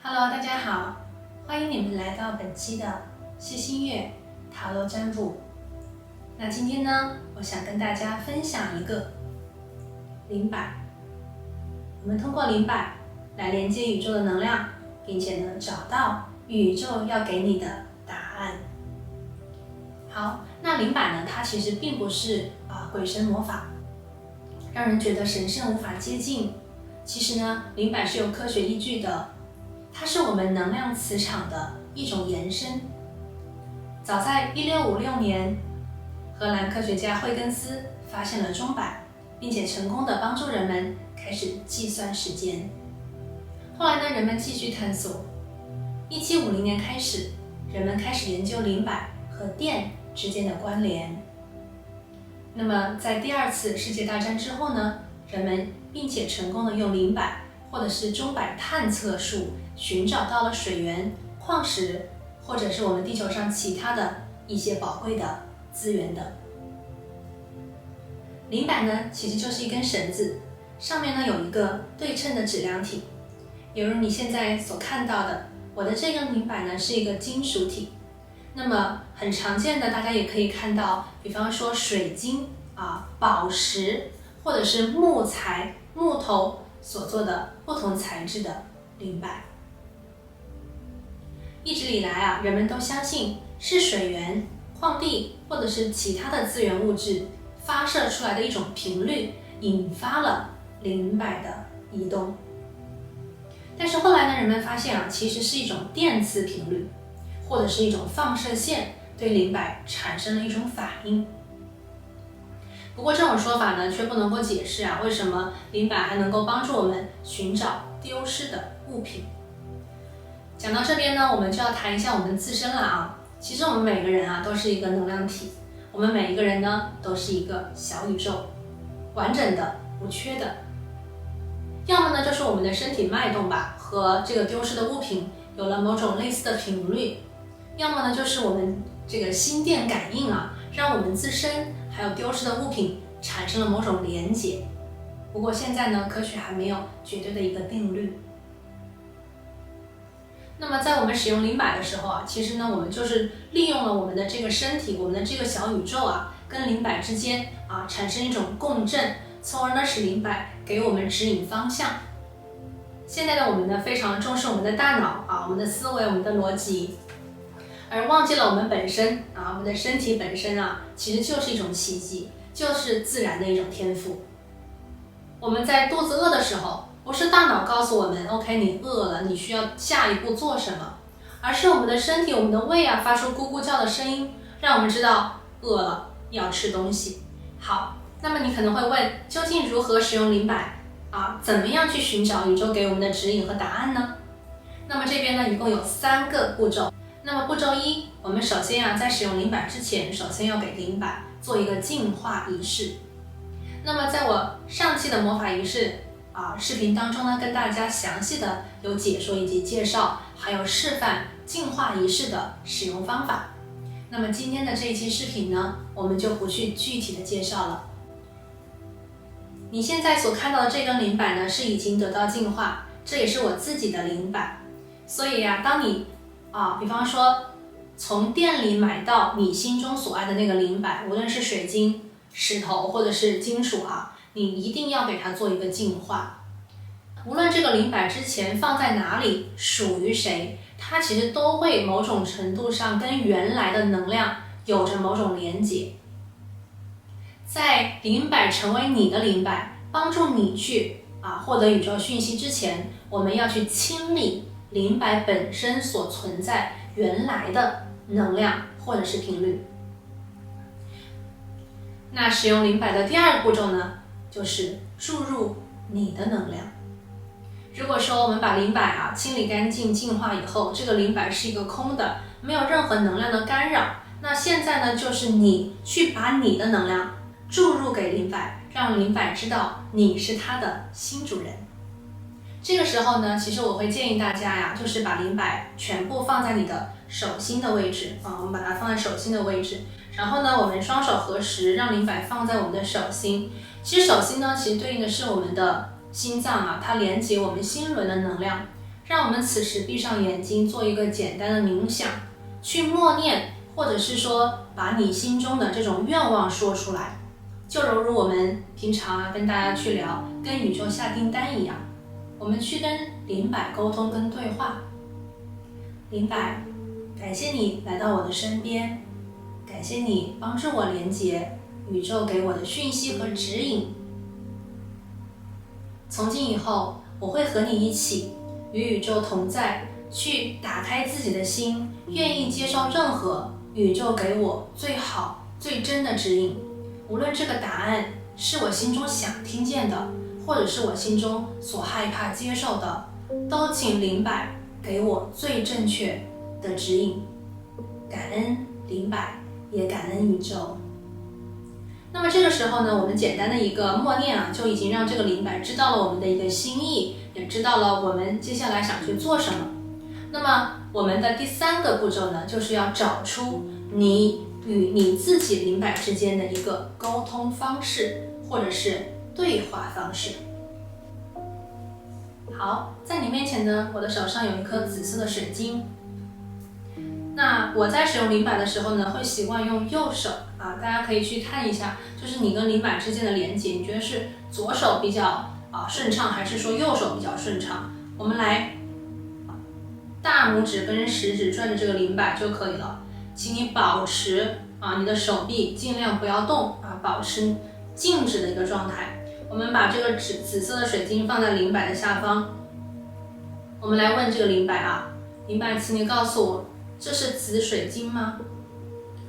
Hello， 大家好，欢迎你们来到本期的谢新月塔罗占卜。那今天呢，我想跟大家分享一个灵摆。我们通过灵摆来连接宇宙的能量，并且呢找到宇宙要给你的答案。好，那灵摆呢，它其实并不是鬼神魔法，让人觉得神圣无法接近。其实呢，灵摆是有科学依据的。它是我们能量磁场的一种延伸。早在1656年，荷兰科学家惠更斯发现了钟摆，并且成功的帮助人们开始计算时间。后来呢，人们继续探索。1750年开始，人们开始研究灵摆和电之间的关联。那么在第二次世界大战之后呢，人们并且成功的用灵摆或者是钟摆探测术寻找到了水源、矿石，或者是我们地球上其他的一些宝贵的资源的。灵摆呢，其实就是一根绳子，上面呢有一个对称的质量体，犹如你现在所看到的，我的这根灵摆呢是一个金属体。那么很常见的，大家也可以看到，比方说水晶宝石，或者是木材、木头所做的不同材质的灵摆。一直以来人们都相信是水源、矿地或者是其他的资源物质发射出来的一种频率，引发了灵摆的移动。但是后来呢，人们发现其实是一种电磁频率，或者是一种放射线对灵摆产生了一种反应。不过这种说法呢，却不能够解释为什么灵摆还能够帮助我们寻找丢失的物品。讲到这边呢，我们就要谈一下我们自身了其实我们每个人都是一个能量体，我们每一个人呢都是一个小宇宙，完整的、不缺的。要么呢就是我们的身体脉动和这个丢失的物品有了某种类似的频率，要么呢就是我们这个心电感应让我们自身还有丢失的物品产生了某种连结。不过现在呢，科学还没有绝对的一个定律。那么在我们使用灵摆的时候其实呢，我们就是利用了我们的这个身体，我们的这个小宇宙跟灵摆之间产生一种共振，从而呢使灵摆给我们指引方向。现在呢，我们呢非常重视我们的大脑我们的思维，我们的逻辑，而忘记了我们本身我们的身体本身其实就是一种奇迹，就是自然的一种天赋。我们在肚子饿的时候，不是大脑告诉我们 OK 你饿了，你需要下一步做什么，而是我们的身体，我们的胃发出咕咕叫的声音，让我们知道饿了，要吃东西。好，那么你可能会问，究竟如何使用灵摆怎么样去寻找宇宙给我们的指引和答案呢？那么这边呢，一共有3个步骤。那么步骤1，我们首先在使用灵摆之前，首先要给灵摆做一个净化仪式。那么在我上期的魔法仪式视频当中呢，跟大家详细的有解说以及介绍，还有示范净化仪式的使用方法。那么今天的这一期视频呢，我们就不去具体的介绍了。你现在所看到的这根灵摆呢，是已经得到净化，这也是我自己的灵摆。所以当你比方说从店里买到你心中所爱的那个灵摆，无论是水晶、石头或者是金属你一定要给它做一个净化。无论这个灵摆之前放在哪里，属于谁，它其实都会某种程度上跟原来的能量有着某种连结。在灵摆成为你的灵摆，帮助你去获得宇宙讯息之前，我们要去清理灵摆本身所存在原来的能量或者是频率。那使用灵摆的第2个步骤呢，就是注入你的能量。如果说我们把灵摆清理干净、净化以后，这个灵摆是一个空的，没有任何能量的干扰，那现在呢，就是你去把你的能量注入给灵摆，让灵摆知道你是它的新主人。这个时候呢，其实我会建议大家就是把灵摆全部放在你的手心的位置我们把它放在手心的位置，然后呢，我们双手合十，让灵摆放在我们的手心。其实手心呢，其实对应的是我们的心脏它连接我们心轮的能量，让我们此时闭上眼睛，做一个简单的冥想，去默念，或者是说把你心中的这种愿望说出来，就犹如我们平常跟大家去聊，跟宇宙下订单一样，我们去跟灵摆沟通跟对话。灵摆，感谢你来到我的身边，感谢你帮助我连接宇宙给我的讯息和指引。从今以后，我会和你一起与宇宙同在，去打开自己的心，愿意接受任何宇宙给我最好最真的指引。无论这个答案是我心中想听见的，或者是我心中所害怕接受的，都请灵摆给我最正确的指引。感恩灵摆，也感恩宇宙。那么这个时候呢，我们简单的一个默念啊，就已经让这个灵摆知道了我们的一个心意，也知道了我们接下来想去做什么。那么我们的第3个步骤呢，就是要找出你与你自己灵摆之间的一个沟通方式，或者是对话方式。好，在你面前呢，我的手上有一颗紫色的水晶。那我在使用灵摆的时候呢，会习惯用右手啊，大家可以去看一下，就是你跟灵摆之间的连接，你觉得是左手比较顺畅，还是说右手比较顺畅？我们来大拇指跟食指转着这个灵摆就可以了，请你保持你的手臂尽量不要动保持静止的一个状态。我们把这个紫色的水晶放在灵摆的下方，我们来问这个灵摆灵摆，请你告诉我，这是紫水晶吗？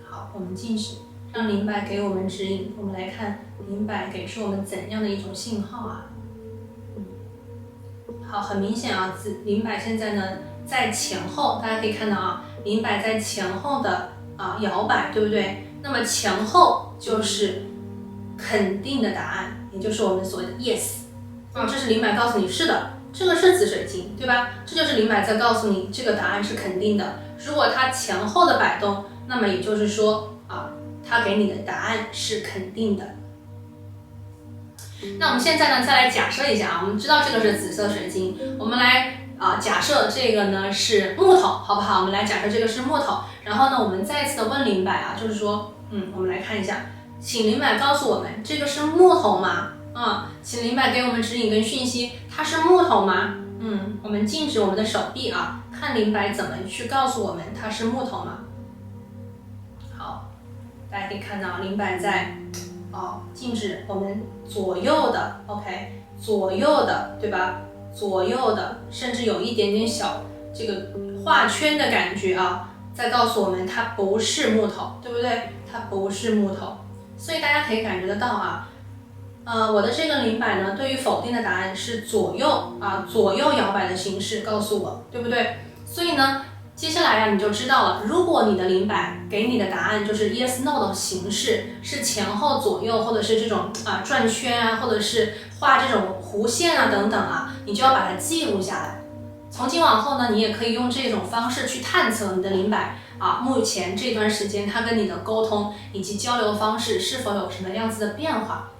好，我们静止，让灵摆给我们指引。我们来看灵摆给出我们怎样的一种信号好，很明显灵摆现在呢在前后，大家可以看到灵摆在前后的摇摆，对不对？那么前后就是肯定的答案，也就是我们所谓的 yes。这是灵摆告诉你是的，这个是紫水晶，对吧？这就是灵摆在告诉你这个答案是肯定的。如果它前后的摆动，那么也就是说它给你的答案是肯定的。那我们现在呢，再来假设一下我们知道这个是紫色水晶，我们来假设这个呢是木头，好不好？我们来假设这个是木头，然后呢，我们再次的问灵摆就是说，我们来看一下，请灵摆告诉我们，这个是木头吗？请灵摆给我们指引跟讯息，它是木头吗？我们静止我们的手臂看灵摆怎么去告诉我们它是木头吗？好，大家可以看到灵摆在静止我们左右的 OK， 左右的对吧？左右的，甚至有一点点小这个画圈的感觉在告诉我们它不是木头，对不对？它不是木头。所以大家可以感觉得到我的这个灵摆呢，对于否定的答案是左右摇摆的形式告诉我，对不对？所以呢，接下来你就知道了，如果你的灵摆给你的答案就是 yes no 的形式，是前后左右，或者是这种转圈或者是画这种弧线等等你就要把它记录下来。从今往后呢，你也可以用这种方式去探测你的灵摆目前这段时间它跟你的沟通以及交流方式是否有什么样子的变化。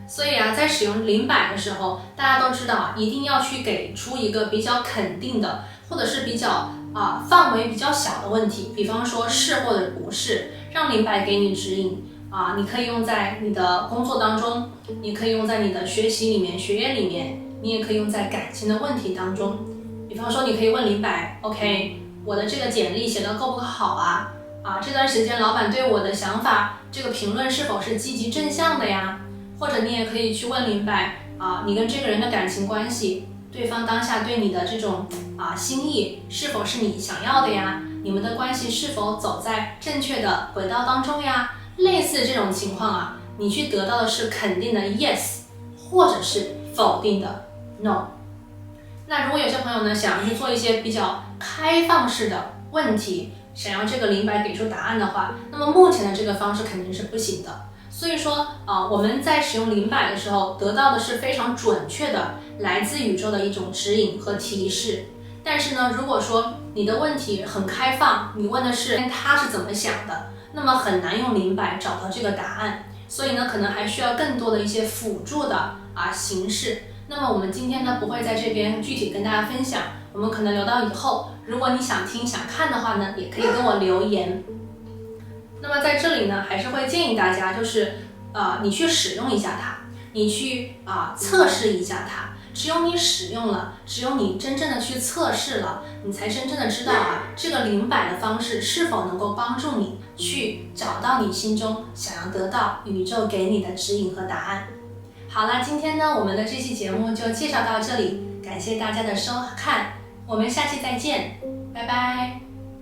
所以在使用灵摆的时候，大家都知道一定要去给出一个比较肯定的，或者是比较范围比较小的问题，比方说是或者不是，让灵摆给你指引你可以用在你的工作当中，你可以用在你的学习里面、学业里面，你也可以用在感情的问题当中。比方说你可以问灵摆 OK， 我的这个简历写得够不够好这段时间老板对我的想法这个评论是否是积极正向的呀？或者你也可以去问灵摆你跟这个人的感情关系，对方当下对你的这种心意是否是你想要的呀？你们的关系是否走在正确的轨道当中呀？类似这种情况你去得到的是肯定的 yes， 或者是否定的 no。 那如果有些朋友呢想要去做一些比较开放式的问题，想要这个灵摆给出答案的话，那么目前的这个方式肯定是不行的。所以说我们在使用灵摆的时候，得到的是非常准确的来自宇宙的一种指引和提示。但是呢，如果说你的问题很开放，你问的是他是怎么想的，那么很难用灵摆找到这个答案。所以呢，可能还需要更多的一些辅助的形式。那么我们今天呢不会在这边具体跟大家分享，我们可能留到以后，如果你想听想看的话呢，也可以跟我留言。那么在这里呢，还是会建议大家就是你去使用一下它，你去测试一下它。只有你使用了，只有你真正的去测试了，你才真正的知道这个灵摆的方式是否能够帮助你去找到你心中想要得到宇宙给你的指引和答案。好了，今天呢我们的这期节目就介绍到这里，感谢大家的收看，我们下期再见，拜拜。